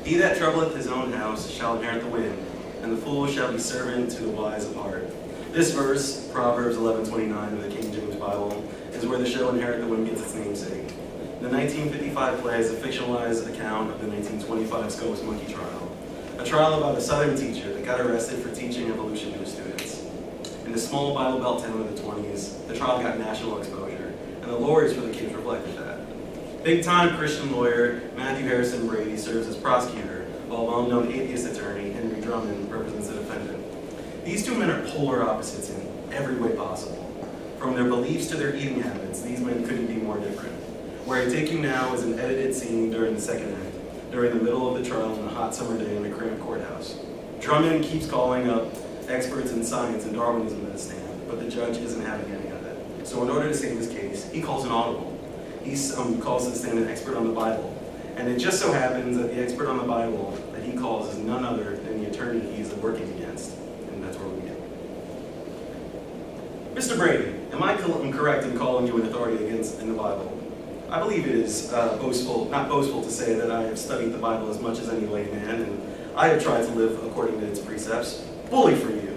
He that troubleth his own house shall inherit the wind, and the fool shall be servant to the wise of heart. This verse, Proverbs 11:29 of the King James Bible, is where the show Inherit the Wind gets its namesake. The 1955 play is a fictionalized account of the 1925 Scopes monkey trial, a trial about a Southern teacher that got arrested for teaching evolution to his students. In the small Bible Belt town of the 20s, the trial got national exposure, and the lawyers for the case reflected that. Big-time Christian lawyer Matthew Harrison Brady serves as prosecutor, while well-known atheist attorney Henry Drummond represents the defendant. These two men are polar opposites in every way possible. From their beliefs to their eating habits, these men couldn't be more different. Where I take you now is an edited scene during the second act, during the middle of the trial on a hot summer day in a cramped courthouse. Drummond keeps calling up experts in science and Darwinism to the stand, but the judge isn't having any of it. So in order to save his case, he calls an audible. He calls to the stand an expert on the Bible. And it just so happens that the expert on the Bible that he calls is none other than the attorney he's working against. And that's where we begin. Mr. Brady, am I correct in calling you an authority in the Bible? I believe it is not boastful to say that I have studied the Bible as much as any layman, and I have tried to live according to its precepts. Bully for you.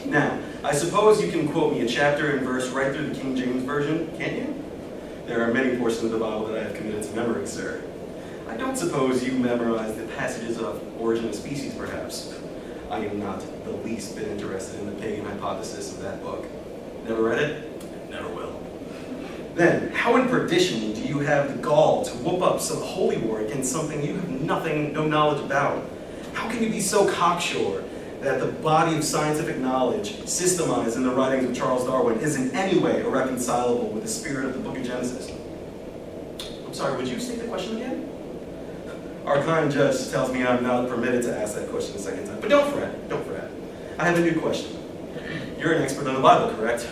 Now, I suppose you can quote me a chapter and verse right through the King James Version, can't you? There are many portions of the Bible that I have committed to memory, sir. I don't suppose you memorized the passages of Origin of Species, perhaps. I am not the least bit interested in the pagan hypothesis of that book. Never read it? Never will. Then, how in perdition do you have the gall to whoop up some holy war against something you have no knowledge about? How can you be so cocksure that the body of scientific knowledge systemized in the writings of Charles Darwin is in any way irreconcilable with the spirit of the book of Genesis? I'm sorry, would you state the question again? Our kind judge tells me I'm not permitted to ask that question a second time. But don't fret, don't fret. I have a new question. You're an expert on the Bible, correct?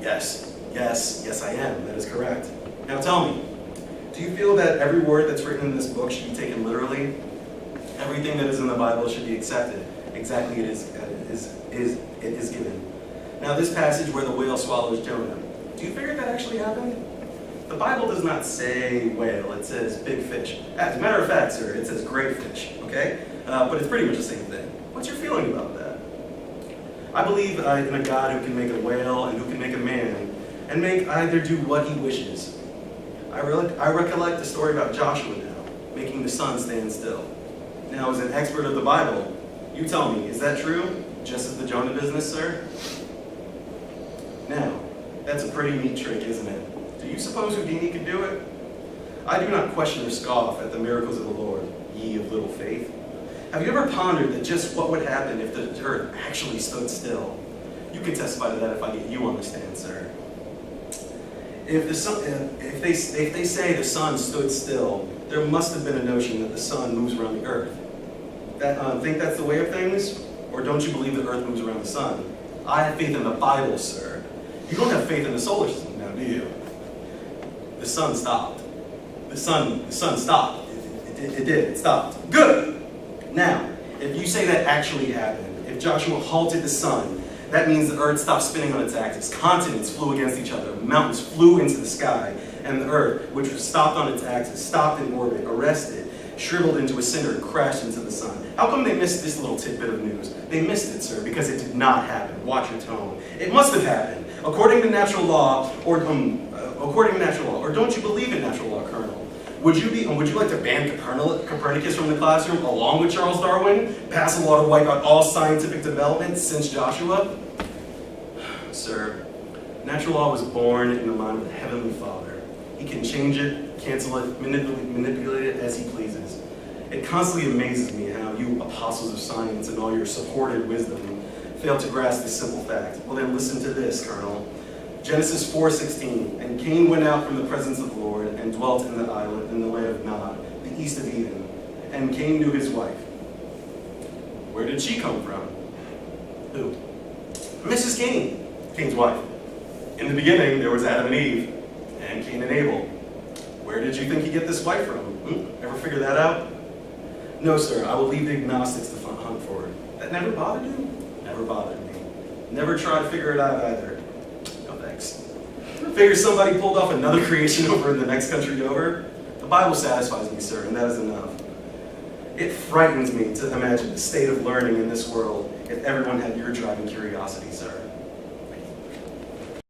Yes, I am. That is correct. Now tell me, do you feel that every word that's written in this book should be taken literally? Everything that is in the Bible should be accepted exactly it is given. Now this passage where the whale swallows Jonah, do you figure that actually happened? The Bible does not say whale, it says big fish. As a matter of fact, sir, it says great fish, okay? But it's pretty much the same thing. What's your feeling about that? I believe in a God who can make a whale and who can make a man, and make either do what he wishes. I recollect the story about Joshua now, making the sun stand still. Now, as an expert of the Bible, you tell me, is that true? Just as the Jonah business, sir? Now, that's a pretty neat trick, isn't it? Do you suppose Houdini could do it? I do not question or scoff at the miracles of the Lord, ye of little faith. Have you ever pondered that just what would happen if the earth actually stood still? You can testify to that if I get you on the stand, sir. If they say the sun stood still, there must have been a notion that the sun moves around the earth. Think that's the way of things? Or don't you believe the earth moves around the sun? I have faith in the Bible, sir. You don't have faith in the solar system now, do you? The sun stopped. The sun stopped. It did. It stopped. Good! Now, if you say that actually happened, if Joshua halted the sun, that means the earth stopped spinning on its axis. Continents flew against each other. Mountains flew into the sky. And the earth, which was stopped on its axis, stopped in orbit, arrested, shriveled into a cinder, and crashed into the sun. How come they missed this little tidbit of news? They missed it, sir, because it did not happen. Watch your tone. It must have happened. According to natural law, or don't you believe in natural law, Colonel? Would you like to ban Copernicus from the classroom along with Charles Darwin? Pass a law to wipe out all scientific development since Joshua? Sir, natural law was born in the mind of the Heavenly Father. He can change it, cancel it, manipulate it as he pleases. It constantly amazes me how you apostles of science and all your supported wisdom fail to grasp this simple fact. Well then listen to this, Colonel. Genesis 4:16, and Cain went out from the presence of the Lord and dwelt in the island in the land of Nod, the east of Eden. And Cain knew his wife. Where did she come from? Who? Mrs. Cain, Cain's wife. In the beginning, there was Adam and Eve, and Cain and Abel. Where did you think he get this wife from? Ever figure that out? No, sir, I will leave the agnostics to hunt for it. That never bothered you? Never bothered me. Never tried to figure it out either. Figure somebody pulled off another creation over in the next country over? The Bible satisfies me, sir, and that is enough. It frightens me to imagine the state of learning in this world if everyone had your driving curiosity, sir.